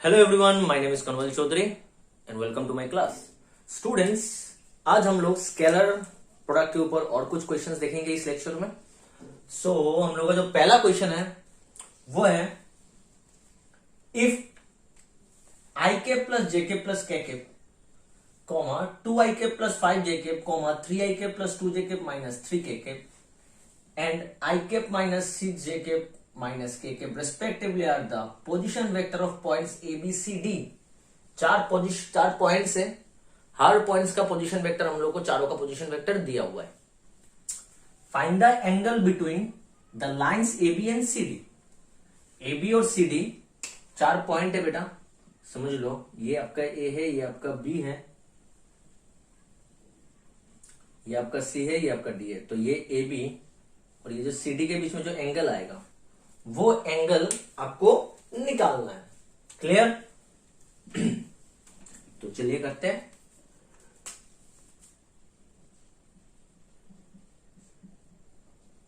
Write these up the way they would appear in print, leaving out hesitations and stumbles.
Hello everyone, my name is Kanwal Chaudhary and welcome to my class. Students, आज हम लोग scalar product के ऊपर और कुछ क्वेश्चंस देखेंगे इस लेक्चर में। हम लोग का जो पहला क्वेश्चन है वो है if I cap plus J cap plus K cap comma 2i cap plus 5j cap comma 3i cap plus 2j cap minus 3k cap and i cap minus 6j cap minus k cap respectively are the position vector of points A B C D. चार पॉइंट्स है, हर points का position vector हम लोग को चारों का पोजीशन वेक्टर दिया हुआ है। Find the angle between the lines A B and C D. A B और सी डी चार पॉइंट है बेटा, समझ लो। ये आपका ए है, ये आपका बी है, ये आपका सी है, ये आपका डी है। तो ये ए बी और ये जो सी डी के बीच में जो एंगल आएगा वो एंगल आपको निकालना है। क्लियर? तो चलिए करते हैं।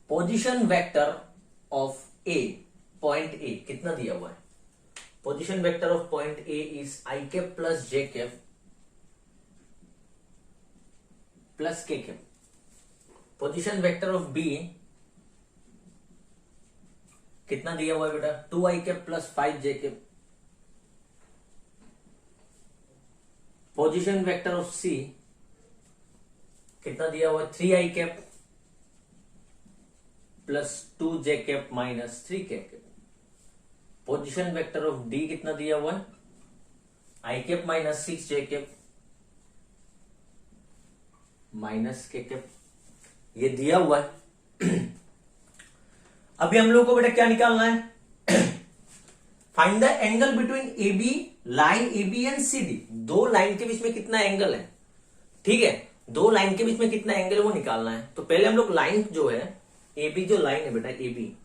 Position vector of A, point A कितना दिया हुआ है? Position vector of point A is I cap plus J cap plus K cap. Position vector of B कितना दिया हुआ है बेटा? 2i cap plus 5j cap. Position vector of C कितना दिया हुआ है? 3i cap plus 2j cap minus 3k cap. Position vector of D कितना दिया हुआ है? i cap minus 6j cap minus k cap. ये दिया हुआ है। अभी हम लोग को बेटा क्या निकालना है? Find the angle between A B, line A B and C D. दो लाइन के बीच में कितना एंगल है, ठीक है? दो लाइन के बीच में कितना एंगल है वो निकालना है। तो पहले हम लोग लाइन जो है ए बी, जो लाइन है बेटा ए बी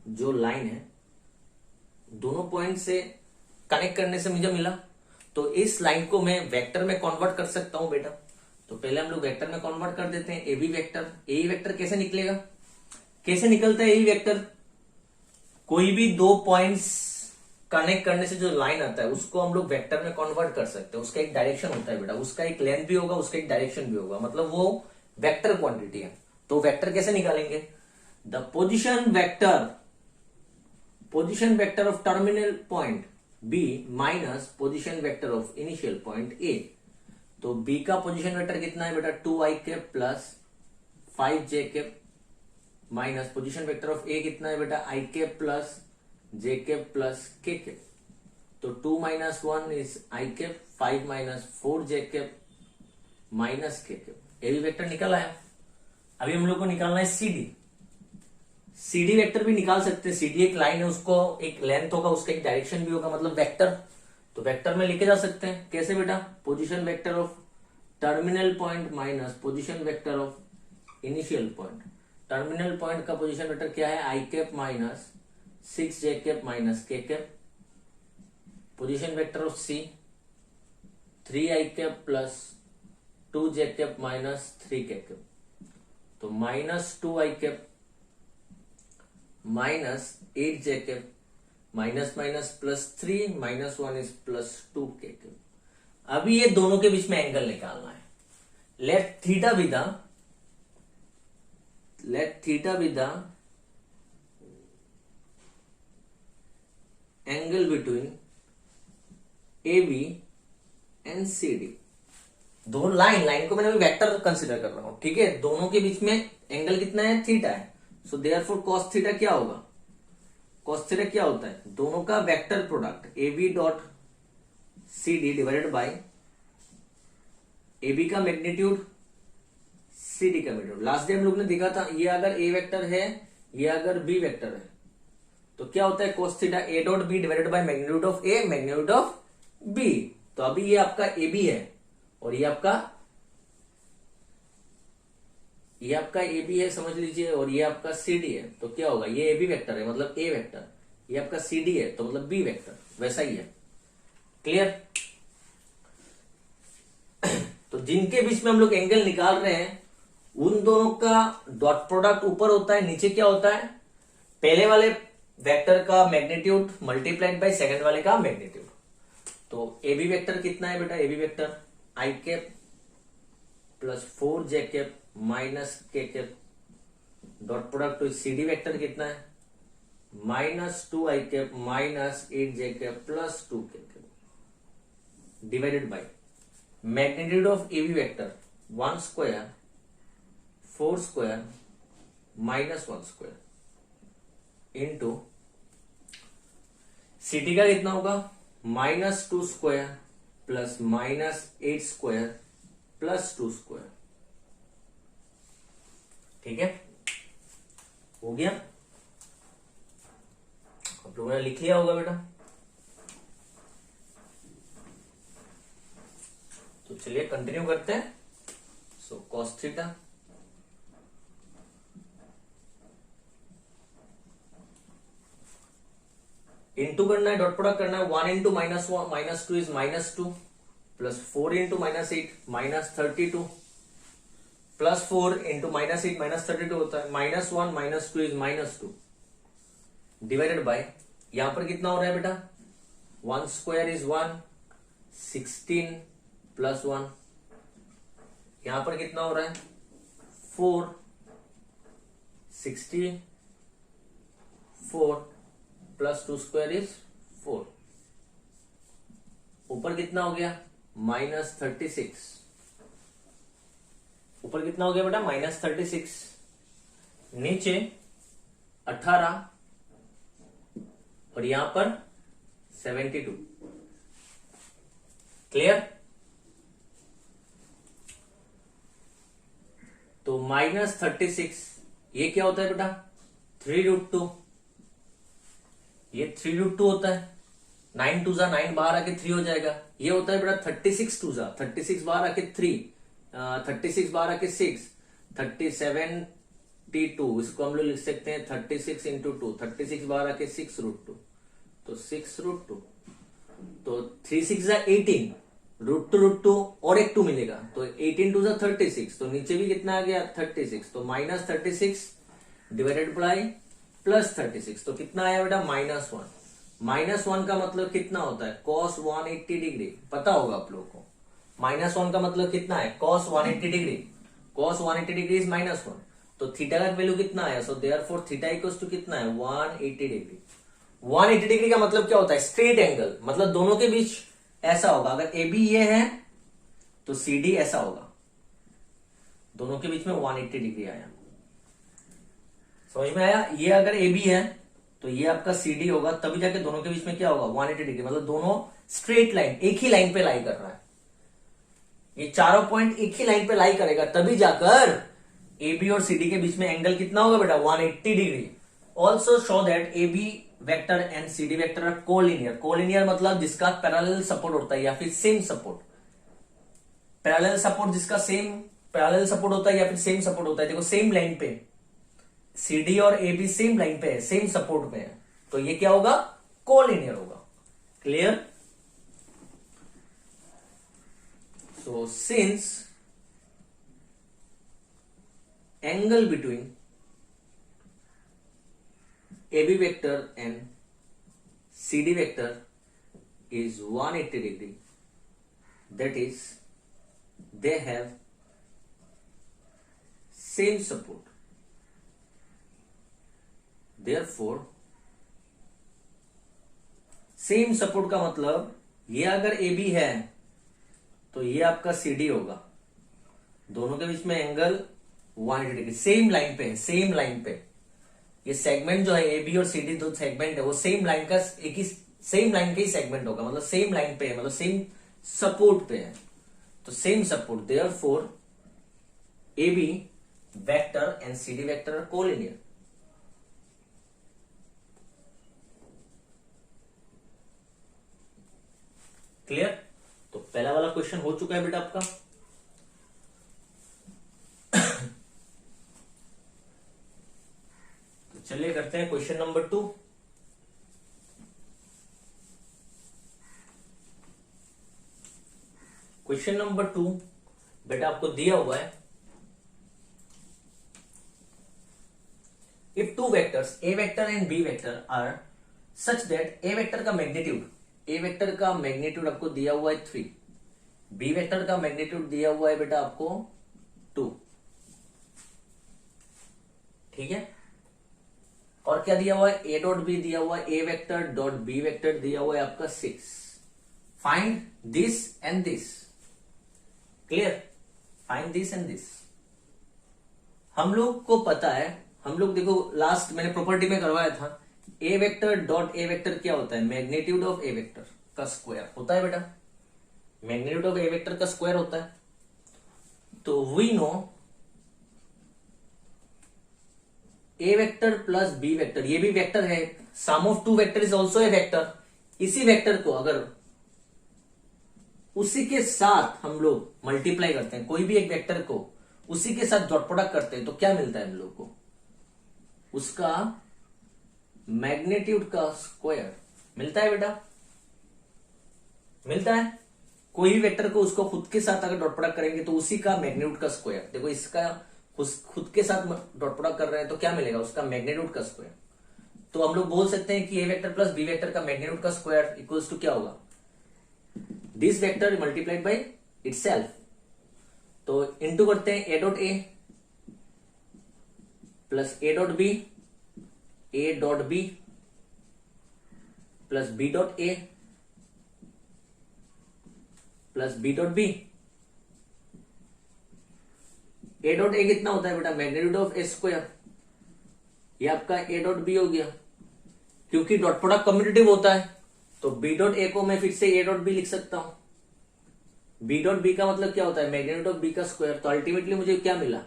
जो लाइन है, दोनों पॉइंट से कनेक्ट करने से मुझे मिला, तो इस लाइन को मैं वेक्टर में कन्वर्ट कर सकता हूं बेटा। तो पहले हम लोग वेक्टर में कन्वर्ट कर देते हैं। A B vector, A vector कैसे निकलेगा? कैसे निकलता है ये वेक्टर? कोई भी दो पॉइंट्स कनेक्ट करने से जो लाइन आता है उसको हम लोग वेक्टर में कन्वर्ट कर सकते हैं। उसका एक डायरेक्शन होता है बेटा, उसका एक लेंथ भी होगा, उसका एक डायरेक्शन भी होगा, मतलब वो वेक्टर क्वांटिटी है। तो वेक्टर कैसे निकालेंगे? The position vector of terminal point B minus position vector of initial point A. तो बी का पोजीशन वेक्टर कितना है बेटा? 2i cap plus 5j cap minus position vector of A कितना है बेटा? i cap plus j cap plus k cap. तो 2 माइनस 1 is i cap, 5 minus 4j cap minus k cap. ए भी वेक्टर निकल आया। अभी हम लोग को निकालना है C D. C D vector भी निकाल सकते हैं। सी डी एक लाइन है, उसको एक लेंथ होगा, उसका एक डायरेक्शन भी होगा, मतलब वेक्टर। तो वेक्टर में लिखे जा सकते हैं। कैसे बेटा? Position vector of terminal point minus position vector of initial point. Terminal point का पोजीशन वेक्टर क्या है? I cap minus 6j cap minus k cap. Position vector of C 3i cap plus 2j cap minus 3k cap. तो minus 2i cap minus 8j cap minus minus plus 3 minus 1 is plus 2k cap. अभी ये दोनों के बीच में angle निकालना है। Let theta B the angle between A B and C D. दो लाइन को मैंने अभी वेक्टर कंसिडर कर रहा हूं, ठीक है? दोनों के बीच में एंगल कितना है? थीटा है। सो देयरफॉर कॉस थीटा क्या होगा? कॉस थीटा क्या होता है? दोनों का vector product A B dot C D divided by A B का मैग्नीट्यूड, सी डी का मैग्नीट्यूड। लास्ट डे हम लोग ने देखा था, ये अगर ए वेक्टर है, ये अगर बी वेक्टर है, तो क्या होता है? cos theta A dot B divided by magnitude of A magnitude of B. तो अभी ये आपका ए बी है और ये आपका ए बी है, समझ लीजिए, और ये आपका सी डी है। तो क्या होगा? ये ए बी वेक्टर है मतलब ए वेक्टर, ये आपका सी डी है तो मतलब बी वेक्टर, वैसा ही है। क्लियर? तो जिनके बीच में हम लोग एंगल निकाल रहे हैं उन दोनों का डॉट प्रोडक्ट ऊपर होता है, नीचे क्या होता है? पहले वाले वेक्टर का मैग्नीट्यूड मल्टीप्लाइड बाय सेकंड वाले का मैग्नीट्यूड। तो ए बी वेक्टर कितना है बेटा, A B vector I cap plus 4 j cap minus K cap dot product, तो सी डी वेक्टर कितना है -2 I cap minus 8 j cap plus 2 K cap divided by magnitude of A B vector 1 square 4 square minus 1 square into C का कितना होगा -2 square plus -8 square plus 2 square. ठीक है, हो गया, आप लोगों ने लिख लिया होगा बेटा। तो चलिए कंटिन्यू करते हैं। सो कॉस थीटा इंटू करना है, डॉट प्रोडक्ट करना है, 1 into -2 is -2 plus 4 into -8 -32 plus 4 into -8 -32 होता है, -1 -2 इज -2 डिवाइडेड बाय, यहां पर कितना हो रहा है बेटा 1 स्क्वायर इज 1 16 प्लस 1, यहां पर कितना हो रहा है 4 64 प्लस 2 स्क्वायर इज 4, ऊपर कितना हो गया -36, ऊपर कितना हो गया बेटा -36, नीचे 18 और यहां पर 72। क्लियर? तो -36 ये क्या होता है बेटा 3√2, ये 3√2 होता है, 9 2 9 बाहर आके 3 हो जाएगा, ये होता है बेटा 36 2 36 बाहर आके 3 36 बाहर आके 6 72, इसको हम लोग लिख सकते हैं 36 इंटू 2, 36 बाहर आके 6√2, तो 6√2, तो 3 6 18 √2 और एक 2 मिलेगा, तो 18 2 36, तो नीचे भी कितना आ गया 36, तो -36 डिवाइडेड बाय +36, तो कितना आया बेटा -1। -1 का मतलब कितना होता है cos 180 डिग्री, पता होगा आप लोगों को। -1 का मतलब कितना है cos 180 degree, cos 180 degree is -1, तो थीटा का वैल्यू कितना आया, so therefore theta equals to कितना है 180 डिग्री। 180 डिग्री का मतलब क्या होता है स्ट्रेट एंगल, मतलब दोनों के बीच ऐसा होगा, अगर ए बी ये है तो सी डी ऐसा होगा, दोनों के बीच में 180 डिग्री आया, समझ में आया। ये अगर ए बी है तो ये आपका सी डी होगा, तभी जाके दोनों के बीच में क्या होगा 180 डिग्री, मतलब दोनों स्ट्रेट लाइन एक ही लाइन पे लाई कर रहा है, ये चारों पॉइंट एक ही लाइन पे लाई करेगा, तभी जाकर ए बी और सी डी के बीच में एंगल कितना होगा बेटा 180 degree. Also show that A B vector and C D vector are collinear, collinear मतलब जिसका पैरेलल सपोर्ट होता है या फिर सेम सपोर्ट, पैरेलल सपोर्ट जिसका सेम पैरेलल सपोर्ट होता है या फिर सेम सपोर्ट होता है, देखो सेम लाइन पे सी डी और ए बी सेम लाइन पे है, सेम सपोर्ट पे है, तो ये क्या होगा कोलिनियर होगा। Clear? So since angle between AB vector and CD vector is 180 degree, that is they have same support, therefore same support का मतलब ये अगर AB है तो ये आपका CD होगा, दोनों के बीच में एंगल 180 डिग्री, सेम लाइन पे है, सेम लाइन पे, ये सेगमेंट जो है ए बी और सी डी दो सेगमेंट है, वो सेम लाइन का एक ही सेम लाइन का ही सेगमेंट होगा, मतलब सेम लाइन पे है, मतलब सेम सपोर्ट पे है, तो same support, therefore A B vector and C D vector are collinear. Clear? तो पहला वाला क्वेश्चन हो चुका है बेटा आपका। चलिए करते हैं क्वेश्चन नंबर 2। क्वेश्चन नंबर 2 बेटा आपको दिया हुआ है, if two vectors A vector and B vector are such that A vector का मैग्नीट्यूड ए वेक्टर का मैग्नीट्यूड आपको दिया हुआ है 3, बी वेक्टर का मैग्नीट्यूड दिया हुआ है बेटा आपको 2, ठीक है। और क्या दिया हुआ है, ए डॉट बी दिया हुआ है, A vector dot B vector दिया हुआ है आपका 6। Find this and this, clear, find this and this. हम लोग को पता है, हम लोग देखो लास्ट मैंने प्रॉपर्टी में करवाया था, A vector dot A vector क्या होता है, मैग्नीट्यूड ऑफ ए वेक्टर का स्क्वायर होता है बेटा, मैग्नीट्यूड ऑफ ए वेक्टर का स्क्वायर होता है। तो we know A vector plus B vector, ये भी वेक्टर है, sum of two vector is also a vector. इसी वेक्टर को अगर उसी के साथ हम लोग मल्टीप्लाई करते हैं, कोई भी एक वेक्टर को उसी के साथ डॉट प्रोडक्ट करते हैं, तो क्या मिलता है हम लोग को, उसका मैग्नीट्यूड का स्क्वायर मिलता है बेटा, मिलता है। कोई भी वेक्टर को उसको खुद के साथ अगर डॉट प्रोडक्ट करेंगे तो उसी का मैग्नीट्यूड का स्क्वायर, देखो इसका खुद के साथ डॉट प्रोडक्ट कर रहे हैं तो क्या मिलेगा, उसका मैग्नीट्यूड का स्क्वायर। तो हम लोग बोल सकते हैं कि A vector plus B vector का मैग्नीट्यूड का स्क्वायर इक्वल्स टू क्या होगा, this vector multiplied by itself. तो इंटू करते हैं A dot A plus A dot B, A dot B plus B dot A plus B dot B. A dot A कितना होता है बेटा, मैग्नीट्यूड ऑफ ए स्क्वायर, ये आपका ए dot B हो गया, क्योंकि डॉट प्रोडक्ट कम्यूटेटिव होता है तो बी डॉट ए को मैं फिर से ए डॉट बी लिख सकता हूं। बी डॉट बी का मतलब क्या होता है, मैग्नीट्यूड ऑफ बी का स्क्वायर। तो अल्टीमेटली मुझे क्या मिला,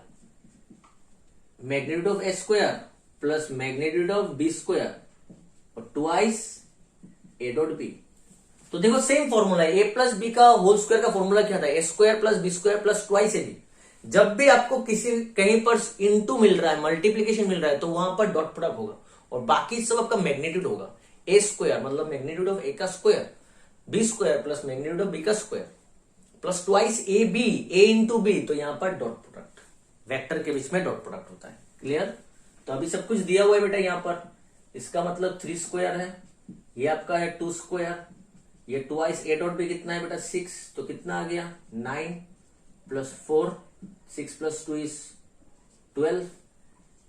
magnitude of A square plus magnitude of B square और ट्वाइस ए डॉट बी। तो देखो सेम फॉर्मूला है, ए प्लस बी का होल स्क्वायर का फॉर्मूला क्या था, A square plus B square plus twice A B. जब भी आपको किसी कहीं पर इनटू मिल रहा है, मल्टीप्लीकेशन मिल रहा है, तो वहां पर डॉट प्रोडक्ट होगा और बाकी सब आपका मैग्नीट्यूड होगा। ए स्क्वायर मतलब मैग्नीट्यूड ऑफ ए का square, B square plus magnitude of B का square plus twice A B, A into B, तो यहां पर डॉट प्रोडक्ट, वेक्टर के बीच में डॉट प्रोडक्ट होता है। क्लियर। तो अभी सब कुछ दिया हुआ है बेटा यहां पर, इसका मतलब 3 स्क्वायर है, ये आपका है 2 स्क्वायर, ये ट्वाइस ए डॉट बी कितना है बेटा 6, तो कितना आ गया 9 प्लस 4, 6 प्लस 2 इज 12,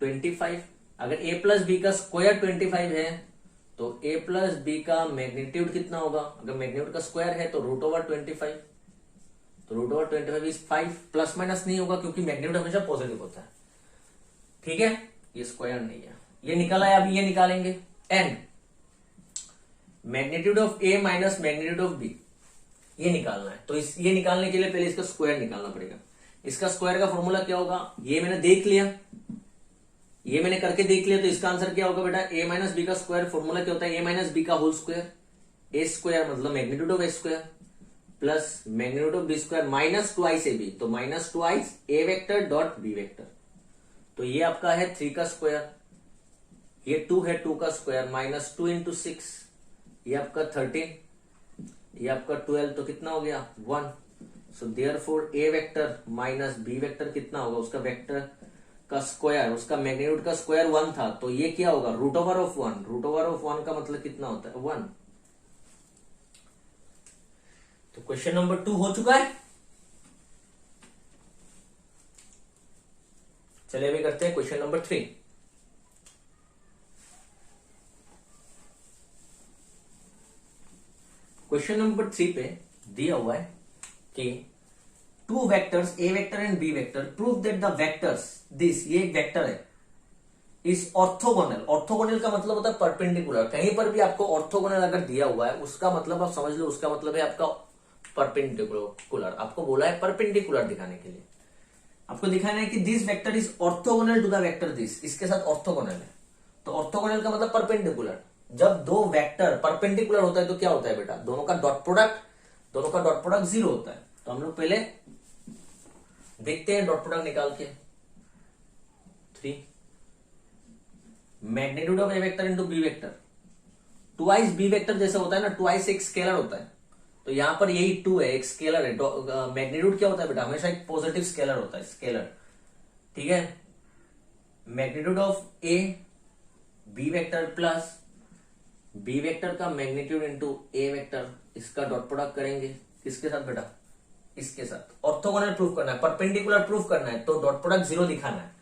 25। अगर a प्लस बी का स्क्वायर 25 है तो a प्लस बी का मैग्नीट्यूड कितना होगा, अगर मैग्नीट्यूड का स्क्वायर है तो √25, तो √25 इज 5, प्लस माइनस नहीं होगा क्योंकि मैग्नीट्यूड हमेशा पॉजिटिव होता है, ठीक है। ये स्क्वायर नहीं है, ये निकाला है, अभी ये निकालेंगे। And magnitude of a minus magnitude of b, ये निकालना है। तो ये निकालने के लिए पहले इसका स्क्वायर निकालना पड़ेगा। इसका स्क्वायर का फॉर्मूला क्या होगा, ये मैंने देख लिया, ये मैंने करके देख लिया, तो इसका आंसर क्या होगा बेटा, a माइनस बी का स्क्वायर फॉर्मूला क्या होता है, a माइनस बी का होल स्क्वायर, ए स्क्वायर मतलब magnitude of A square plus magnitude of B square minus twice A B, तो minus twice A vector dot B vector. तो ये आपका है 3 का स्क्वायर, ये 2 है 2 का स्क्वायर माइनस 2 इंटू 6, ये आपका 13, ये आपका 12, तो कितना हो गया 1। सो देयरफॉर ए वेक्टर माइनस बी वेक्टर कितना होगा, उसका वेक्टर का स्क्वायर, उसका मैग्नीट्यूड का स्क्वायर 1 था, तो ये क्या होगा √1। √1 का मतलब कितना होता है 1। तो क्वेश्चन नंबर 2 हो चुका है। चलिए अभी करते हैं क्वेश्चन नंबर 3। क्वेश्चन नंबर 3 पे दिया हुआ है कि 2 vectors A vector and B vector prove that the vectors this, ये एक वेक्टर है, इज ऑर्थोगोनल। ऑर्थोगोनल का मतलब होता है परपेंडिकुलर। कहीं पर भी आपको ऑर्थोगोनल अगर दिया हुआ है उसका मतलब आप समझ लो, उसका मतलब है आपका परपेंडिकुलर। आपको बोला है परपेंडिकुलर दिखाने के लिए, आपको दिखाना है कि this vector is orthogonal to the vector this, इसके साथ ऑर्थोगोनल है। तो ऑर्थोगोनल का मतलब परपेंडिकुलर। जब दो वेक्टर परपेंडिकुलर होता है तो क्या होता है बेटा, दोनों का डॉट प्रोडक्ट 0 होता है। तो हम लोग पहले देखते हैं डॉट प्रोडक्ट निकाल के। 3 magnitude of A vector into B vector, twice B vector जैसे होता है ना, ट्वाइस एक स्केलर होता है, तो यहां पर यही 2 है, एक स्केलर है। मैग्नीट्यूड क्या होता है बेटा, हमेशा एक पॉजिटिव स्केलर होता है, स्केलर, ठीक है। Magnitude of A B vector plus B vector का मैग्नीट्यूड इंटू ए वेक्टर, इसका डॉट प्रोडक्ट करेंगे किसके साथ बेटा, इसके साथ। ऑर्थोगोनल प्रूफ करना है, परपेंडिकुलर प्रूफ करना है, तो डॉट प्रोडक्ट 0 दिखाना है।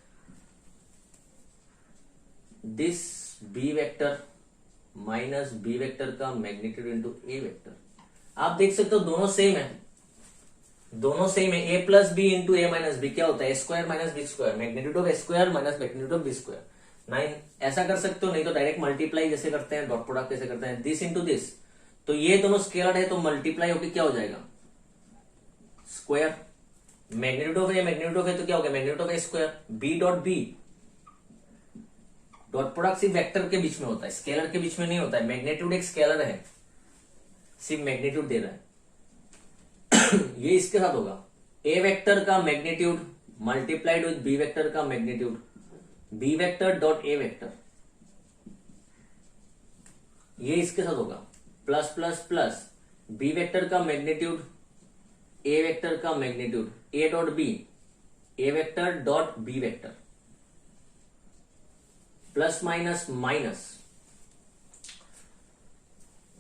This B vector minus B vector का मैग्नीट्यूड इंटू ए वेक्टर। आप देख सकते हो दोनों सेम है, दोनों सेम है। A plus B into A minus B क्या होता है, A square minus B square, magnitude of A square minus magnitude of B square. 9 ऐसा कर सकते हो, नहीं तो डायरेक्ट मल्टीप्लाई जैसे करते हैं, डॉट प्रोडक्ट कैसे करते हैं, दिस इंटू दिस। तो ये दोनों स्केलर है तो मल्टीप्लाई होकर क्या हो जाएगा, square. Magnitude of A magnitude of A तो क्या हो गया, magnitude of A square. B dot B, dot product सिर्फ वेक्टर के बीच में होता है, स्केलर के बीच में नहीं होता है। मैग्नीट्यूड एक स्केलर है, सिर्फ मैग्नीट्यूड दे रहा है। ये इसके साथ होगा, ए वेक्टर का magnitude multiplied with B vector का magnitude, B vector dot A vector, ये इसके साथ होगा। Plus plus plus B vector का मैग्नीट्यूड ए वेक्टर का magnitude, A dot B, A vector dot B vector, plus minus minus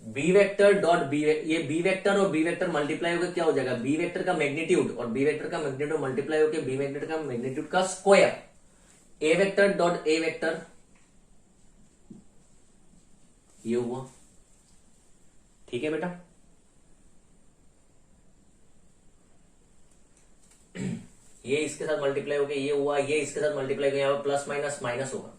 B vector dot B, ये B vector और B vector multiply होकर क्या हो जाएगा, बी वेक्टर का magnitude और बी वेक्टर का मैग्नीट्यूड मल्टीप्लाई होकर बी वेक्टर का मैग्नीट्यूड का square, A vector dot A vector, ये हुआ। ठीक है बेटा, ये इसके साथ मल्टीप्लाई होकर ये हुआ, ये इसके साथ मल्टीप्लाई होकर यहां पर प्लस माइनस माइनस होगा,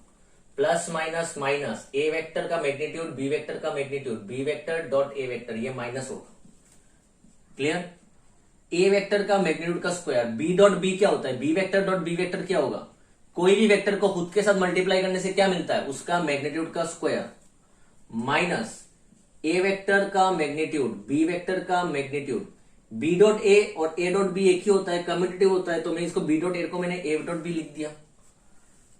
plus minus minus A vector का मैग्नीट्यूड बी वेक्टर का magnitude, B vector dot A vector, ये माइनस होगा। क्लियर, ए वेक्टर का मैग्नीट्यूड का स्क्वायर, बी डॉट बी क्या होता है, B vector dot B vector क्या होगा, कोई भी वेक्टर को खुद के साथ मल्टीप्लाई करने से क्या मिलता है, उसका मैग्नीट्यूड का स्क्वायर, माइनस ए वेक्टर का मैग्नीट्यूड बी वेक्टर का मैग्नीट्यूड, बी डॉट ए और ए डॉट बी एक ही होता है, कम्यूटेटिव होता है, तो मैं इसको बी डॉट ए को मैंने ए डॉट बी लिख दिया,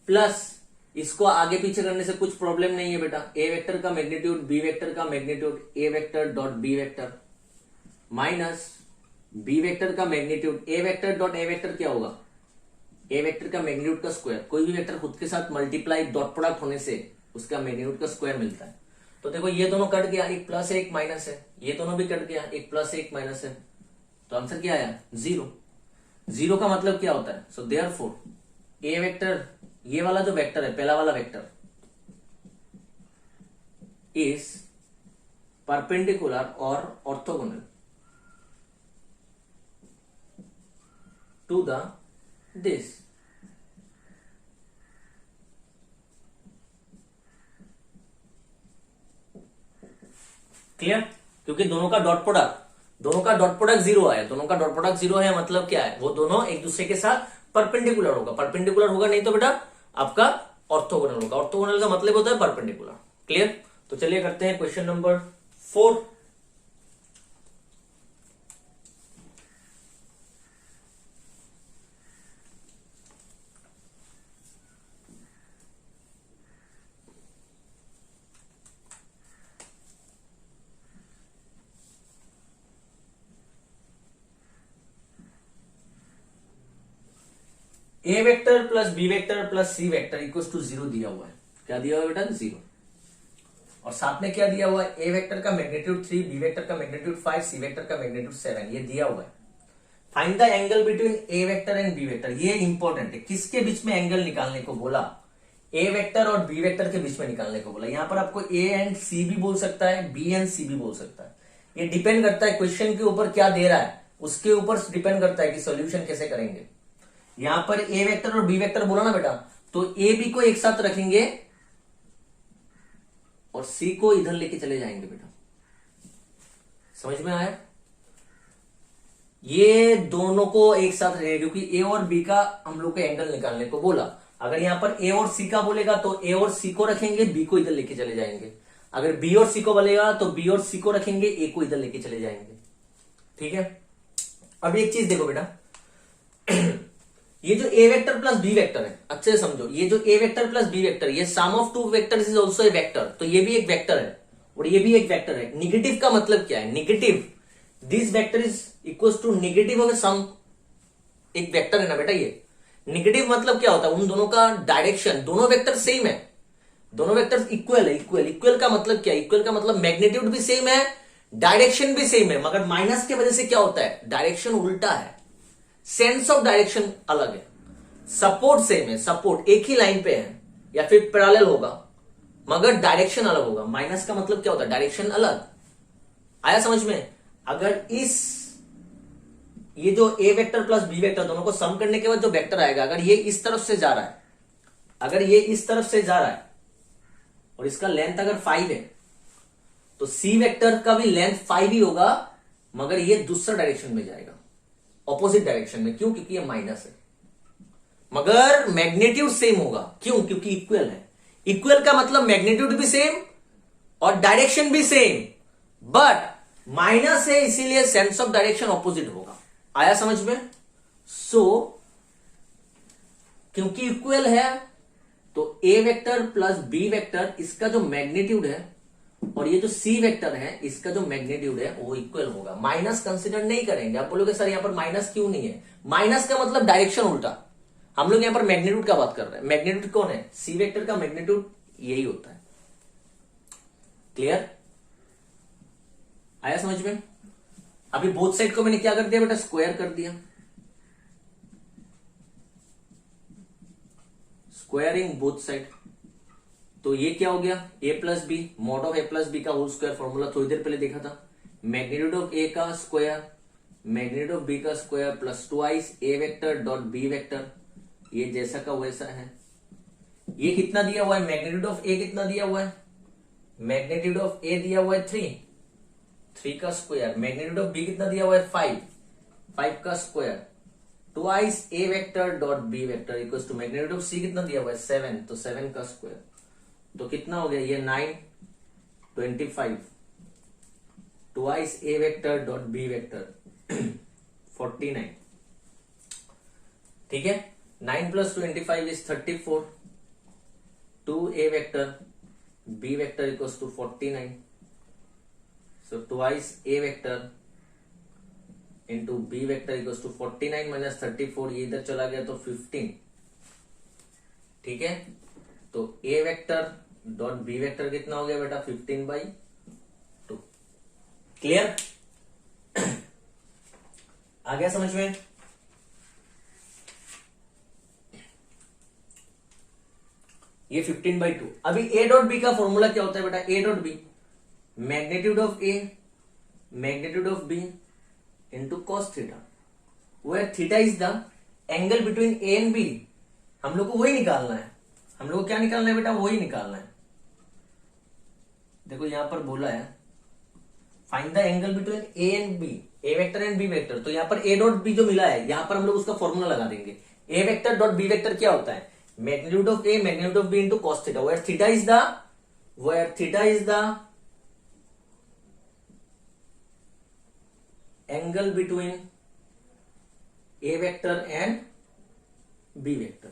प्लस इसको आगे पीछे करने से कुछ प्रॉब्लम नहीं है बेटा, ए वेक्टर का मैग्नीट्यूड बी वेक्टर का magnitude, A vector dot B vector, minus B vector का magnitude A vector dot A vector क्या होगा, ए वेक्टर का मैग्नीट्यूड का स्क्वायर। कोई भी वेक्टर खुद के साथ मल्टीप्लाई डॉट प्रोडक्ट होने से उसका मैग्नीट्यूड का स्क्वायर मिलता है। तो देखो ये दोनों कट गया, एक प्लस है एक माइनस है, ये दोनों भी कट गया, एक प्लस है एक माइनस है, तो आंसर क्या आया, 0। 0 का मतलब क्या होता है, सो देयरफॉर ए वेक्टर, ये वाला जो वेक्टर है पहला वाला वेक्टर, इज परपेंडिकुलर और orthogonal to the this. Clear, क्योंकि दोनों का डॉट प्रोडक्ट 0 आया, दोनों का डॉट प्रोडक्ट 0 है, मतलब क्या है, वो दोनों एक दूसरे के साथ परपेंडिकुलर होगा, परपेंडिकुलर होगा नहीं तो बेटा आपका ऑर्थोगोनल होगा, ऑर्थोगोनल का मतलब होता है परपेंडिकुलर। क्लियर, तो चलिए करते हैं question number 4। A vector plus B vector plus C vector equal to 0 दिया हुआ है, क्या दिया हुआ है बेटा, 0। और साथ में क्या दिया हुआ है, ए वेक्टर का मैग्नीट्यूड 3, बी वेक्टर का मैग्नीट्यूड 5, सी वेक्टर का मैग्नीट्यूड 7, ये दिया हुआ है। Find the angle between A vector and B vector, ये इंपॉर्टेंट है, किसके बीच में एंगल निकालने को बोला, ए वेक्टर और बी वेक्टर के बीच में निकालने को बोला। यहां पर आपको ए एंड सी भी बोल सकता है, बी एंड सी भी बोल सकता है, ये डिपेंड करता है क्वेश्चन के ऊपर क्या दे रहा है, उसके ऊपर डिपेंड करता है कि सोल्यूशन कैसे करेंगे। यहां पर ए वेक्टर और बी वेक्टर बोला ना बेटा, तो ए बी को एक साथ रखेंगे और सी को इधर लेके चले जाएंगे बेटा, समझ में आया, ये दोनों को एक साथ रखेंगे क्योंकि ए और बी का हम लोग को एंगल निकालने को बोला। अगर यहां पर ए और सी का बोलेगा तो ए और सी को रखेंगे, बी को इधर लेके चले जाएंगे। अगर बी और सी को बोलेगा तो बी और सी को रखेंगे, ए को इधर लेके चले जाएंगे। ठीक है, अब एक चीज देखो बेटा, ये जो A vector plus B vector है, अच्छे से समझो, ये जो A vector plus B vector, ये sum of two vectors is also a vector, तो ये भी एक वेक्टर है और ये भी एक वेक्टर है। निगेटिव का मतलब क्या है, negative, this vector is equal to negative of sum, एक वेक्टर है ना बेटा। ये निगेटिव मतलब क्या होता है, उन दोनों का डायरेक्शन, दोनों वेक्टर सेम है दोनों वेक्टर्स इक्वल है। इक्वल इक्वल का मतलब क्या? इक्वल का मतलब मैग्नीट्यूड भी सेम है, डायरेक्शन भी सेम है, मगर माइनस की वजह से क्या होता है? डायरेक्शन उल्टा है, सेंस ऑफ डायरेक्शन अलग है। सपोर्ट सेम है, सपोर्ट एक ही लाइन पे है या फिर पैरेलल होगा, मगर डायरेक्शन अलग होगा। माइनस का मतलब क्या होता है? डायरेक्शन अलग। आया समझ में? अगर ये जो A vector plus B vector दोनों को सम करने के बाद जो वेक्टर आएगा, अगर ये इस तरफ से जा रहा है, अगर ये इस तरफ से जा रहा है और इसका लेंथ अगर 5 है, तो सी वेक्टर का भी लेंथ 5 ही होगा, मगर ये दूसरा डायरेक्शन में जाएगा, ऑपोजिट डायरेक्शन में। क्यों? क्योंकि ये माइनस है, मगर मैग्नीट्यूड सेम होगा। क्यों? क्योंकि इक्वल है। इक्वल का मतलब मैग्नीट्यूड भी सेम और डायरेक्शन भी सेम, बट माइनस है इसीलिए सेंस ऑफ डायरेक्शन ऑपोजिट होगा। आया समझ में? क्योंकि इक्वल है तो A vector plus B vector इसका जो मैग्नीट्यूड है और ये जो सी वेक्टर है इसका जो मैग्नीट्यूड है वो इक्वल होगा। माइनस कंसीडर नहीं करेंगे। आप बोलोगे सर यहां पर माइनस क्यों नहीं है? माइनस का मतलब डायरेक्शन उल्टा। हम लोग यहां पर मैग्नीट्यूड का बात कर रहे हैं। मैग्नीट्यूड कौन है? सी वेक्टर का मैग्नीट्यूड यही होता है। क्लियर? आया समझ में? अभी बोथ साइड को मैंने क्या कर दिया बेटा? स्क्वायर कर दिया। स्क्वायरिंग बोथ साइड, तो ये क्या हो गया? A plus B, mod of A plus B का होल स्क्वायर। फॉर्मूला थोड़ी देर पहले देखा था। मैग्नीट्यूड ऑफ ए का स्क्वायर, मैग्नीट्यूड ऑफ बी का square plus twice A vector dot B vector. ये जैसा का वैसा है। ये कितना दिया हुआ है? मैग्नीट्यूड ऑफ ए कितना दिया हुआ है? मैग्नीट्यूड ऑफ ए दिया हुआ है 3 का स्क्वायर। मैग्नीट्यूड ऑफ बी कितना दिया हुआ है? 5 का square twice A vector dot B vector equals to magnitude of C कितना दिया हुआ है? 7, तो 7 का स्क्वायर। तो कितना हो गया? ये 9, 25 twice A vector dot B vector 49। ठीक है? 9 plus 25 is 34, 2 A vector B vector equals to 49। So twice A vector into B vector equals to 49 minus 34, ये इधर चला गया तो 15। ठीक है? तो A vector dot B vector कितना हो गया बेटा? 15/2। क्लियर? आ गया समझ में? ये 15/2। अभी ए डॉट बी का फॉर्मूला क्या होता है बेटा? A dot B magnitude of A magnitude of B into cos theta, where theta is the angle between A and B. हम लोग को वही निकालना है। हम लोग को क्या निकालना है बेटा? वही निकालना है। देखो यहां पर बोला है find the angle between A and B, A vector and B vector. तो यहां पर ए डॉट बी जो मिला है, यहां पर हम लोग उसका फॉर्मूला लगा देंगे। A vector dot B vector क्या होता है? Magnitude of A magnitude of B into cos theta, where theta is the angle between A vector and B vector.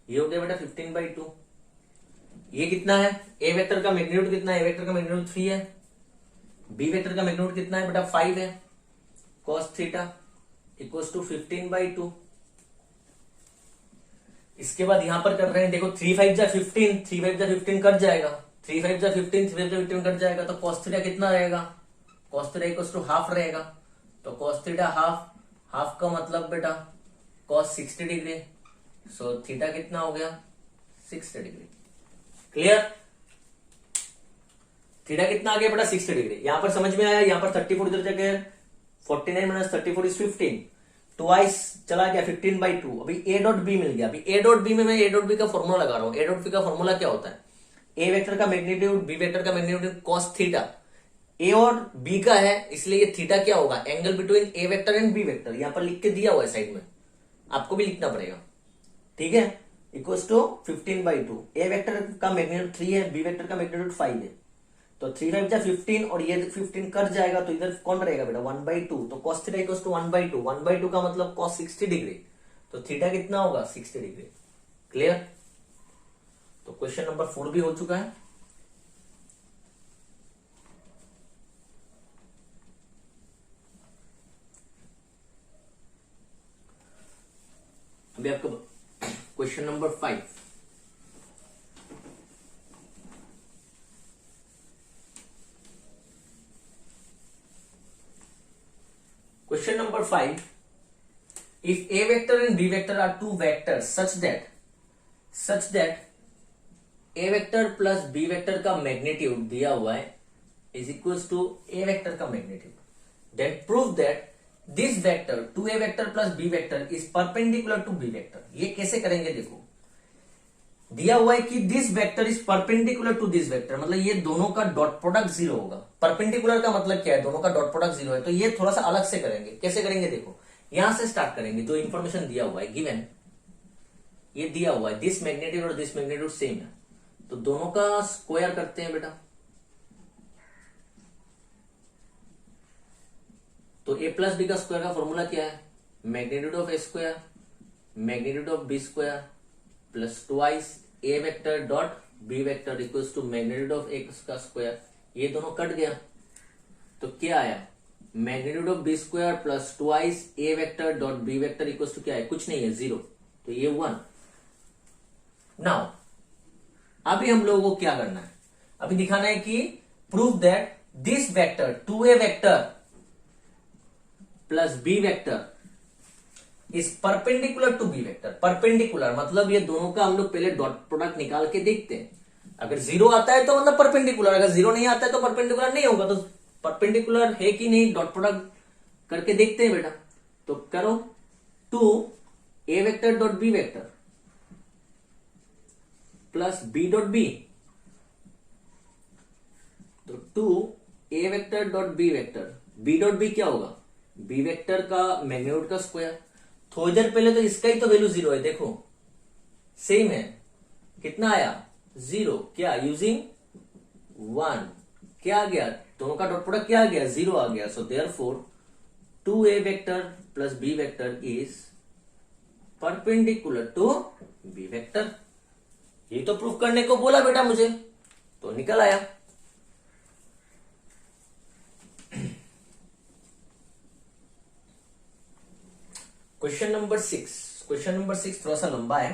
ये हो गया बेटा 15/2। ये कितना है? ए वेक्टर का मैग्नीट्यूड कितना है? ए वेक्टर का मैग्नीट्यूड 3 है। बी वेक्टर का मैग्नीट्यूड कितना है बेटा? 5 है। Cos theta equals to 15/2। इसके बाद यहां पर कर रहे हैं, देखो 3 5 जा 15, 3 5 जा 15 कट जाएगा, 3 5 जा 15, 3 5 जा 15 कट जाएगा, तो कॉस थीटा कितना रहेगा? Cos theta equals to half रहेगा। तो कॉस थीटा हाफ का मतलब बेटा कॉस 60 डिग्री। सो थीटा कितना हो गया? 60 डिग्री। क्लियर? थीटा कितना आ गया बेटा? 60 डिग्री। यहां पर समझ में आया? यहां पर 34 इधर जगह 49 माइनस 34 इज 15, ट्वाइस चला गया 15/2। अभी ए डॉट बी मिल गया। अभी ए डॉट बी में मैं ए डॉट बी का फॉर्मूला लगा रहा हूं। ए डॉट बी का फॉर्मूला क्या होता है? ए वेक्टर का मैग्नीट्यूड बी वेक्टर का मैग्नीट्यूड कॉस थीटा। ए और बी का है इसलिए ये थीटा क्या होगा? Angle between A vector and B vector. यहां पर लिख के दिया हुआ है साइड में, आपको भी लिखना पड़ेगा। ठीक है? Equals to 15/2। ए वेक्टर का मैग्नीट्यूड 3 है, बी वेक्टर का मैग्नीट्यूड 5 है। तो 3 5 जा 15 और ये 15 कट जाएगा, तो इधर कौन रहेगा बेटा? 1/2। तो cos थीटा इक्वल्स टू 1/2। 1/2 का मतलब cos 60 डिग्री। तो थीटा कितना होगा? 60 डिग्री। क्लियर? तो क्वेश्चन नंबर 4 भी हो चुका है। अभी आपको question number 5। Question number 5, if A vector and B vector are two vectors such that A vector plus B vector का मैग्नीट्यूड दिया हुआ है is equals to A vector का magnitude, then prove that this vector two A vector plus B vector is perpendicular to B vector. ये कैसे करेंगे, देखो दिया हुआ है कि this vector is perpendicular to this vector, मतलब ये दोनों का डॉट प्रोडक्ट जीरो होगा। परपेंडिकुलर का मतलब क्या है, दोनों का डॉट प्रोडक्ट जीरो है। तो ये थोड़ा सा अलग से करेंगे। कैसे करेंगे, देखो यहां से स्टार्ट करेंगे। जो इंफॉर्मेशन दिया हुआ है गिवन, ये दिया हुआ है दिस मैग्नीट्यूड और दिस मैग्नीट्यूड सेम है, तो दोनों का स्क्वायर करते हैं बेटा। तो ए प्लस बी का स्क्वायर का फॉर्मूला क्या है, magnitude of A square magnitude of B square plus twice A vector dot B vector equals to magnitude of A का स्क्वायर। ये दोनों कट गया तो क्या आया, magnitude of B square plus twice A vector dot B vector equals to क्या है, कुछ नहीं है, 0। तो ये 1। नाउ अभी हम लोगों को क्या करना है, अभी दिखाना है कि prove that this vector two A vector plus B vector is perpendicular to B vector. Perpendicular मतलब ये दोनों का हम लोग पहले डॉट प्रोडक्ट निकाल के देखते हैं। अगर 0 आता है तो मतलब परपेंडिकुलर, अगर 0 नहीं आता है तो परपेंडिकुलर नहीं होगा। तो परपेंडिकुलर है कि नहीं डॉट प्रोडक्ट करके देखते हैं बेटा। तो करो, two A vector dot B vector plus B dot B, तो two A vector dot B vector, B dot B क्या होगा, बी वेक्टर का मैग्नीट्यूड का स्क्वायर। थोड़ी देर पहले तो इसका ही तो वैल्यू 0 है, देखो सेम है, कितना आया 0, क्या यूजिंग 1, क्या आ गया, दोनों का डॉट प्रोडक्ट क्या आ गया, 0 आ गया। So therefore two A vector plus B vector is perpendicular to B vector. ये तो प्रूफ करने को बोला बेटा मुझे, तो निकल आया। क्वेश्चन नंबर 6 थोड़ा सा लंबा है।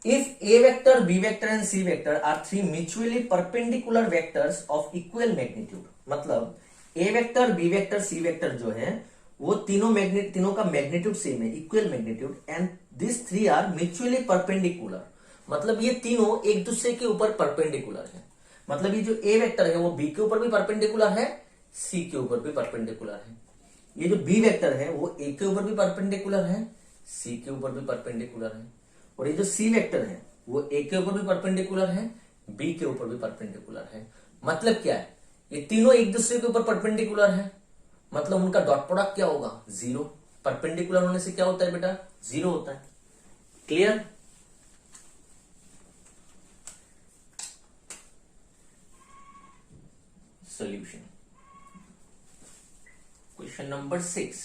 If A vector B vector and C vector are three mutually perpendicular vectors of equal magnitude, मतलब A vector B vector C vector जो है वो तीनों का मैग्नीट्यूड सेम है, equal magnitude, and this three are mutually perpendicular, मतलब ये तीनों एक दूसरे के ऊपर परपेंडिकुलर है। मतलब ये जो ए वेक्टर है वो बी के ऊपर भी परपेंडिकुलर है, सी के ऊपर भी परपेंडिकुलर है। ये जो बी वेक्टर है वो ए के ऊपर भी परपेंडिकुलर है, सी के ऊपर भी परपेंडिकुलर है। और ये जो सी वेक्टर है वो ए के ऊपर भी परपेंडिकुलर है, बी के ऊपर भी परपेंडिकुलर है। मतलब क्या है, ये तीनों एक दूसरे के ऊपर परपेंडिकुलर है, मतलब उनका डॉट प्रोडक्ट क्या होगा, 0। परपेंडिकुलर होने से क्या होता है बेटा, 0 होता है। Clear. Solution, question number 6,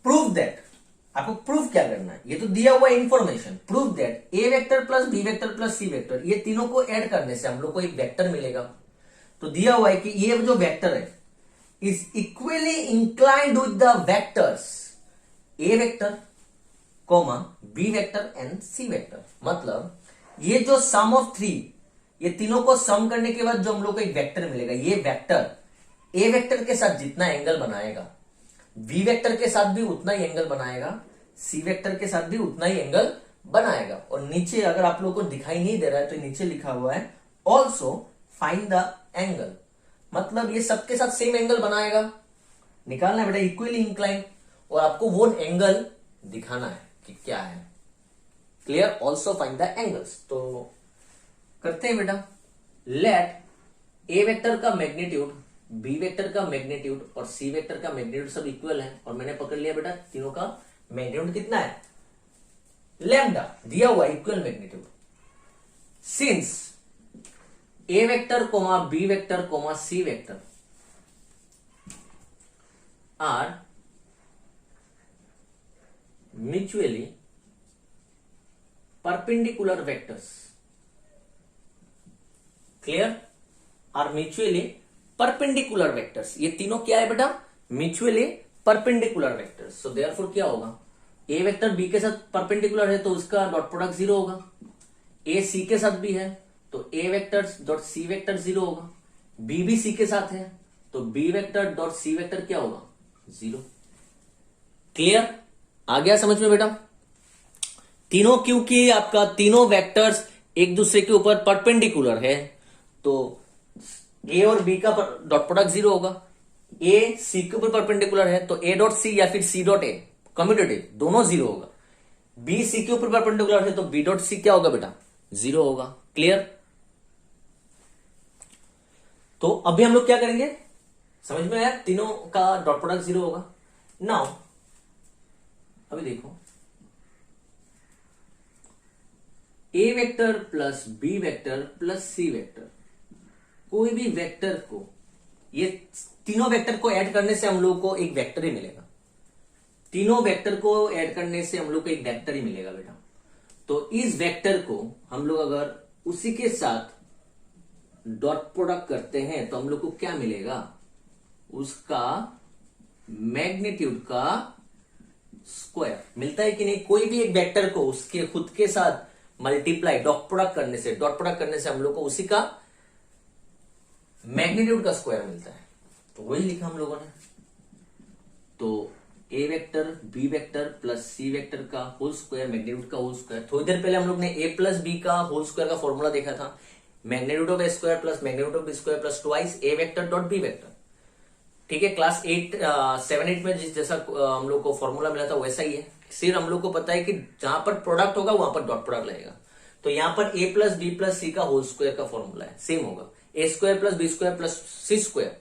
prove that, आपको प्रूफ क्या करना है, ये तो दिया हुआ information. Prove that A vector plus B vector plus C vector, ये तीनों को ऐड करने से हम लोग को एक वेक्टर मिलेगा। तो दिया हुआ है कि ये जो वेक्टर है is equally inclined with the vectors A vector comma B vector and C vector. मतलब ये जो सम ऑफ 3, ये तीनों को सम करने के बाद जो हम लोग को एक वेक्टर मिलेगा, ये वेक्टर ए वेक्टर के साथ जितना एंगल बनाएगा, बी वेक्टर के साथ भी उतना ही एंगल बनाएगा, सी वेक्टर के साथ भी उतना ही एंगल बनाएगा। और नीचे अगर आप लोगों को दिखाई नहीं दे रहा है तो नीचे लिखा हुआ है ऑल्सो फाइंड द एंगल, मतलब ये सबके साथ सेम एंगल बनाएगा। निकालना है बेटा इक्वली इंक्लाइन, और आपको वो एंगल दिखाना है कि क्या है। Clear. Also find the angles. तो करते हैं बेटा, लेट ए वेक्टर का मैग्नीट्यूड, बी वेक्टर का मैग्नीट्यूड और सी वेक्टर का मैग्नीट्यूड सब इक्वल है। और मैंने पकड़ लिया बेटा तीनों का मैग्नीट्यूड कितना है, लैम्डा दिया हुआ equal magnitude. Since A vector comma B vector comma C vector are mutually perpendicular vectors, clear, are mutually perpendicular vectors. ये तीनों क्या है बेटा, mutually perpendicular vectors. So therefore क्या होगा, ए वेक्टर बी के साथ परपेंडिकुलर है तो उसका डॉट प्रोडक्ट 0 होगा, ए सी के साथ भी है तो A vector dot C vector 0 होगा, बी भी सी के साथ है तो B vector dot C vector क्या होगा, 0। क्लियर, आ गया समझ में बेटा। तीनों, क्योंकि आपका तीनों वेक्टर्स एक दूसरे के ऊपर परपेंडिकुलर है, तो ए और बी का डॉट प्रोडक्ट 0 होगा। ए सी के ऊपर परपेंडिकुलर है तो ए डॉट सी या फिर सी डॉट ए कम्यूटेटिव दोनों 0 होगा। बी सी के ऊपर परपेंडिकुलर है तो बी डॉट सी क्या होगा बेटा, 0 होगा। क्लियर, तो अभी हम लोग क्या करेंगे, समझ में आया, तीनों का डॉट प्रोडक्ट 0 होगा। नाउ अभी देखो, A vector plus B vector plus C vector, कोई भी वेक्टर को, ये तीनों वेक्टर को ऐड करने से हम लोग को एक वेक्टर ही मिलेगा। तीनों वेक्टर को ऐड करने से हम लोग को एक वेक्टर ही मिलेगा बेटा। तो इस वेक्टर को हम लोग अगर उसी के साथ डॉट प्रोडक्ट करते हैं तो हम लोग को क्या मिलेगा, उसका मैग्नीट्यूड का स्क्वायर मिलता है कि नहीं। कोई भी एक वेक्टर को उसके खुद के साथ मल्टीप्लाई डॉट प्रोडक्ट करने से हम लोग को उसी का मैग्नीट्यूड का स्क्वायर मिलता है। तो वही लिखा हम लोगों ने। तो A vector B vector plus C vector का होल स्क्वायर मैग्नीट्यूड का होल स्क्वायर। थोड़ी देर पहले हम लोग ने ए प्लस बी का होल स्क्वायर का फॉर्मूला देखा था, magnitude of A square plus magnitude of B square plus twice A vector dot B vector. ठीक है, क्लास 7-8 में जैसा हम लोग को फॉर्मूला मिला था वैसा ही है, सिर्फ हम लोग को पता है कि जहां पर प्रोडक्ट होगा वहां पर डॉट प्रोडक्ट लगेगा। तो यहां पर A plus B plus C का होल स्क्वायर का फॉर्मूला है, सेम होगा, A square plus B square plus C square,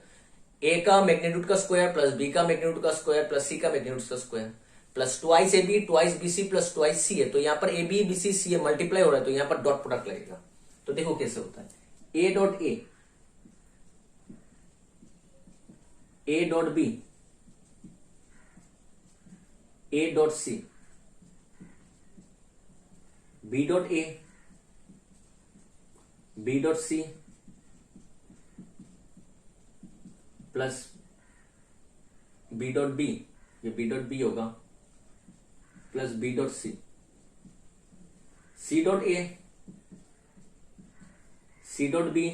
A का मैग्नीट्यूड का स्क्वायर प्लस बी का मैग्नीट्यूड का स्क्वायर प्लस सी का मैग्नीट्यूड का square plus twice A B twice B C plus twice C है। तो यहां पर ए बी बी सी सी है, मल्टीप्लाई हो रहा है, तो यहां पर डॉट प्रोडक्ट लगेगा। तो देखो कैसे होता है, A dot A dot B, A dot C, B dot A, B dot C plus B dot B, ये बी डॉट बी होगा plus B dot C, C dot A, C dot B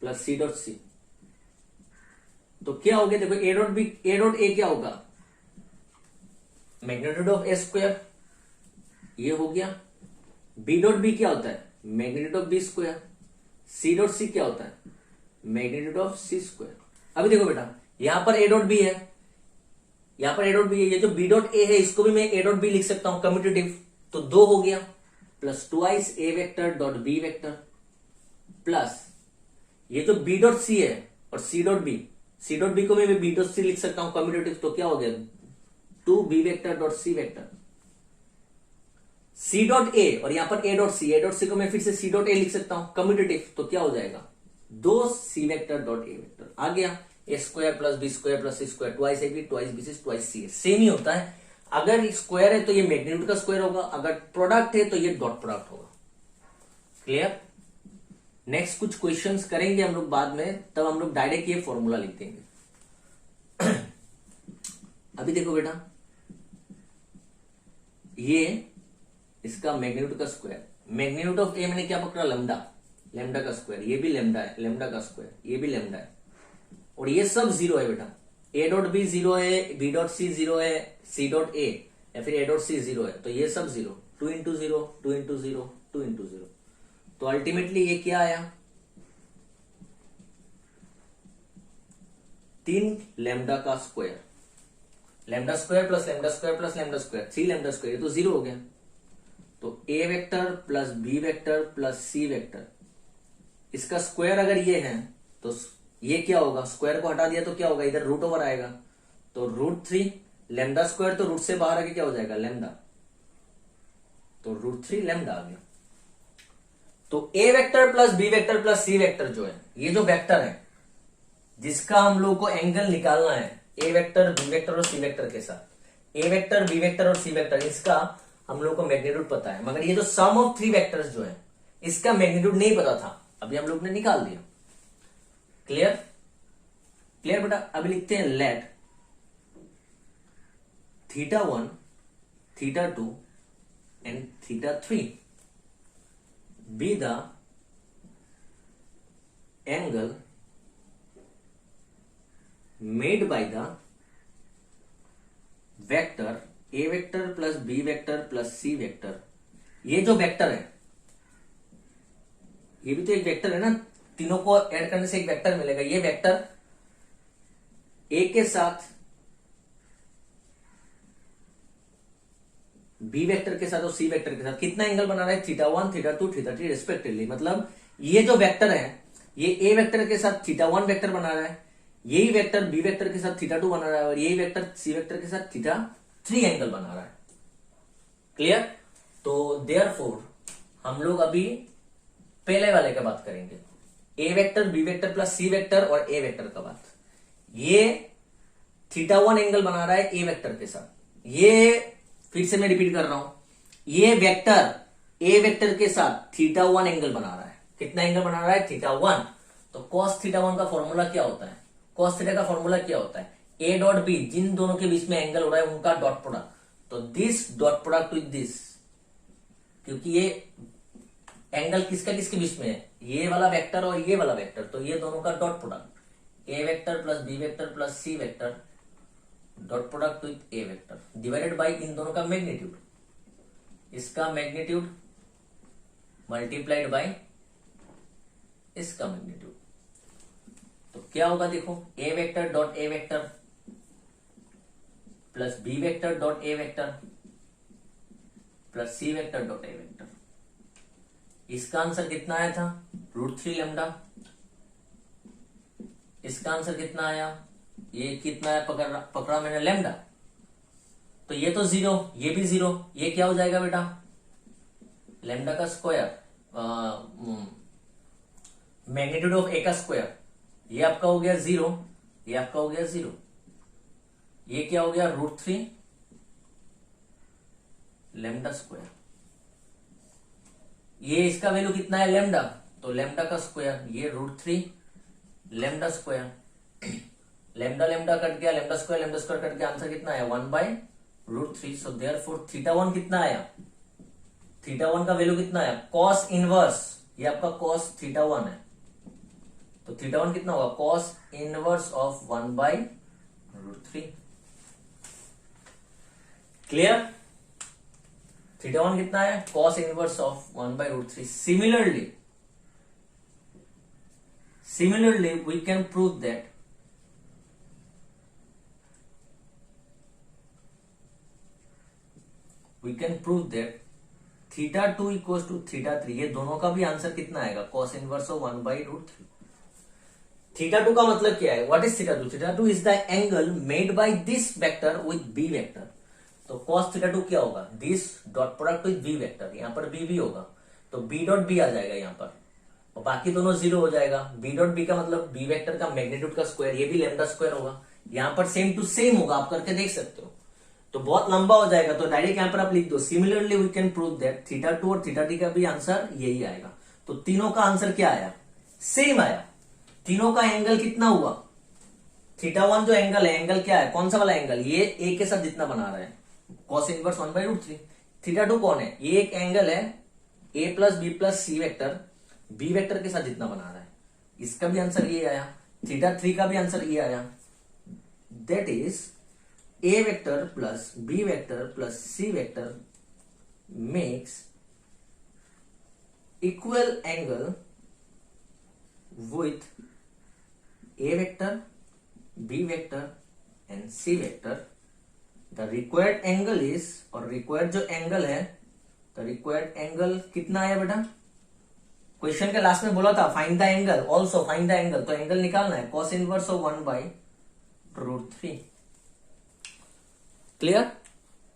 plus C dot C. तो क्या हो गया, देखो A dot B, A dot A क्या होगा, magnitude of A square, ये हो गया। बी डॉट बी क्या होता है, magnitude of B square. C dot C क्या होता है, मैग्नीट्यूड ऑफ सी स्क्वायर। अभी देखो बेटा, यहां पर ए डॉट बी है, यहां पर ए डॉट बी है, ये जो बी डॉट ए है इसको भी मैं ए डॉट बी लिख सकता हूं कम्यूटेटिव, तो 2 हो गया plus twice A vector dot B vector plus ये जो बी डॉट सी है और C dot B, C dot B को मैं बी डॉट सी लिख सकता हूं कम्यूटेटिव, तो क्या हो गया 2 B vector dot C vector, C dot A और यहां पर ए डॉट सी को मैं फिर से सी डॉट ए लिख सकता हूं कम्यूटेटिव, तो क्या हो जाएगा 2 C vector dot A vector. आ गया A square plus B square plus C square, twice A B twice B C twice C. Same ही होता है, अगर स्क्वायर है तो ये मैग्नीट्यूड का स्क्वायर होगा, अगर प्रोडक्ट है तो ये डॉट प्रोडक्ट होगा। क्लियर, नेक्स्ट कुछ क्वेश्चंस करेंगे हम लोग बाद में, तब हम लोग डायरेक्ट ये फॉर्मूला लिख देंगे। अभी देखो बेटा, ये इसका मैग्नीट्यूड का स्क्वायर, मैग्नीट्यूड ऑफ ए मैंने क्या पकड़ा, लैम्डा, लैम्डा का स्क्वायर, ये भी लैम्डा है, लैम्डा का स्क्वायर, ये भी लैम्डा है, और ये सब 0 है बेटा। ए डॉट बी 0 है, बी डॉट सी 0 है, सी डॉट ए या फिर ए डॉट सी 0 है, तो ये सब 0, 2 इंटू 0 2 इंटू 0 2 इंटू 0। तो अल्टीमेटली ये क्या आया, 3 लैम्डा का square, lambda square plus lambda square plus lambda square, 3 lambda square, ये तो 0 हो गया। तो A vector plus B vector plus C vector, इसका स्क्वायर अगर ये है तो ये क्या होगा, स्क्वायर को हटा दिया तो क्या होगा, इधर रूट ओवर आएगा, तो √3 लैम्डा स्क्वायर, तो रूट से बाहर आके क्या हो जाएगा लैम्डा, तो √3 लैम्डा आ गया। तो A vector plus B vector plus C vector जो है, ये जो वेक्टर है जिसका हम लोग को एंगल निकालना है ए वेक्टर बी वेक्टर और सी वेक्टर के साथ, ए वेक्टर बी वेक्टर और सी वेक्टर, इसका हम लोग को मैग्नीट्यूड पता है, मगर ये जो सम ऑफ 3 वेक्टर्स जो है इसका मैग्नीट्यूड नहीं पता था, अभी हम लोग ने निकाल दिया। क्लियर, क्लियर बेटा। अभी लिखते हैं let θ1 θ2 and θ3 B the angle made by the vector A vector plus B vector plus C vector. ये जो वेक्टर है, ये भी तो एक वेक्टर है ना, तीनों को ऐड करने से एक वेक्टर मिलेगा। ये वेक्टर ए के साथ बी वेक्टर के साथ और सी वेक्टर के साथ कितना एंगल बना रहा है, θ1 θ2 θ3 रिस्पेक्टिवली। मतलब ये जो वेक्टर है, ये ए वेक्टर के साथ θ1 वेक्टर बना रहा है, यही वेक्टर बी वेक्टर के साथ θ2 बना रहा है, और यही वेक्टर सी वेक्टर के साथ θ3 एंगल बना रहा है। क्लियर? तो देयरफॉर हम लोग अभी पहले वाले का बात करेंगे, ए vector B vector plus C vector और ए वेक्टर का बात। ये θ1 एंगल बना रहा है ए वेक्टर के साथ। ये फिर से मैं रिपीट कर रहा हूं, ये वेक्टर ए वेक्टर के साथ θ1 एंगल बना रहा है। कितना एंगल बना रहा है, θ1। तो cos θ1 का फॉर्मूला क्या होता है, cos θ का फॉर्मूला क्या होता है, ए डॉट बी, जिन दोनों के बीच में एंगल हो रहा है उनका डॉट प्रोडक्ट। तो this dot product with this, क्योंकि ये एंगल किसका किसके बीच में है, ये वाला वेक्टर और ये वाला वेक्टर, तो ये दोनों का dot product A vector plus B vector plus C vector dot product with A vector divided by इन दोनों का मैग्नीट्यूड, इसका मैग्नीट्यूड मल्टीप्लाइड बाय इसका मैग्नीट्यूड। तो क्या होगा देखो, A vector dot A vector plus B vector dot A vector plus C vector dot A vector. इसका आंसर कितना आया था, √3 लैम्डा। इसका आंसर कितना आया, ये कितना है, पकड़ा मैंने लैम्डा। तो ये तो 0, ये भी 0, ये क्या हो जाएगा बेटा, लैम्डा का स्क्वायर, मैग्नीट्यूड ऑफ ए का स्क्वायर। ये आपका हो गया 0, ये आपका हो गया 0, ये क्या हो गया √3 लैम्डा स्क्वायर। ये इसका वैल्यू कितना है लैम्डा, तो लैम्डा का स्क्वायर, ये √3 lambda square. Lambda lambda cut गया, लैम्डा स्क्वायर कट गया, आंसर कितना आया 1/√3। सो देयरफॉर θ1 कितना आया, θ1 का वैल्यू कितना आया, cos इनवर्स, ये आपका cos θ1 है, तो θ1 कितना होगा, cos इनवर्स ऑफ 1/√3। क्लियर? θ1 कितना है, cos inverse of 1/√3। Similarly, we can prove that θ2 equals to θ3। ये दोनों का भी आंसर कितना आएगा, cos इनवर्स ऑफ 1/√3। θ2 का मतलब क्या है, what is θ2? θ2 is the angle made by this vector with B vector. तो cos θ2 क्या होगा, this dot product with B vector, यहां पर बी होगा, तो बी डॉट बी आ जाएगा यहां पर, और बाकी दोनों 0 हो जाएगा। बी डॉट बी का मतलब बी वेक्टर का मैग्नीट्यूड का स्क्वायर, ये भी लैम्डा स्क्वायर होगा, यहां पर सेम टू सेम होगा, आप करके देख सकते हो। तो बहुत लंबा हो जाएगा, तो डायरेक्ट यहां पर आप लिख दो, similarly we can prove that θ2 और θ3 का भी आंसर यही आएगा। तो तीनों का आंसर क्या आया, सेम आया। तीनों का एंगल कितना हुआ, θ1 जो एंगल है, एंगल क्या है, कौन सा वाला एंगल, ये ए के साथ जितना बना रहा है, cos इनवर्स 1/√3। θ2 कौन है, ये एक एंगल है A plus B plus C vector, B vector के साथ जितना बना रहा है, इसका भी आंसर ये आया। θ3 का भी आंसर ये आया, that is A vector plus B vector plus C vector makes equal angle with A vector, B vector and C vector. The required angle is, और रिक्वायर्ड जो एंगल है, द रिक्वायर्ड एंगल कितना है बेटा, question के last में बोला था find the angle, also find the angle, तो एंगल निकालना है, cos inverse of 1/√3। Clear?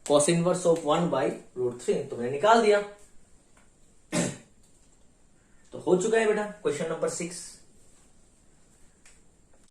cos inverse of 1/√3 तो मैंने निकाल दिया। तो हो चुका है बेटा क्वेश्चन नंबर 6।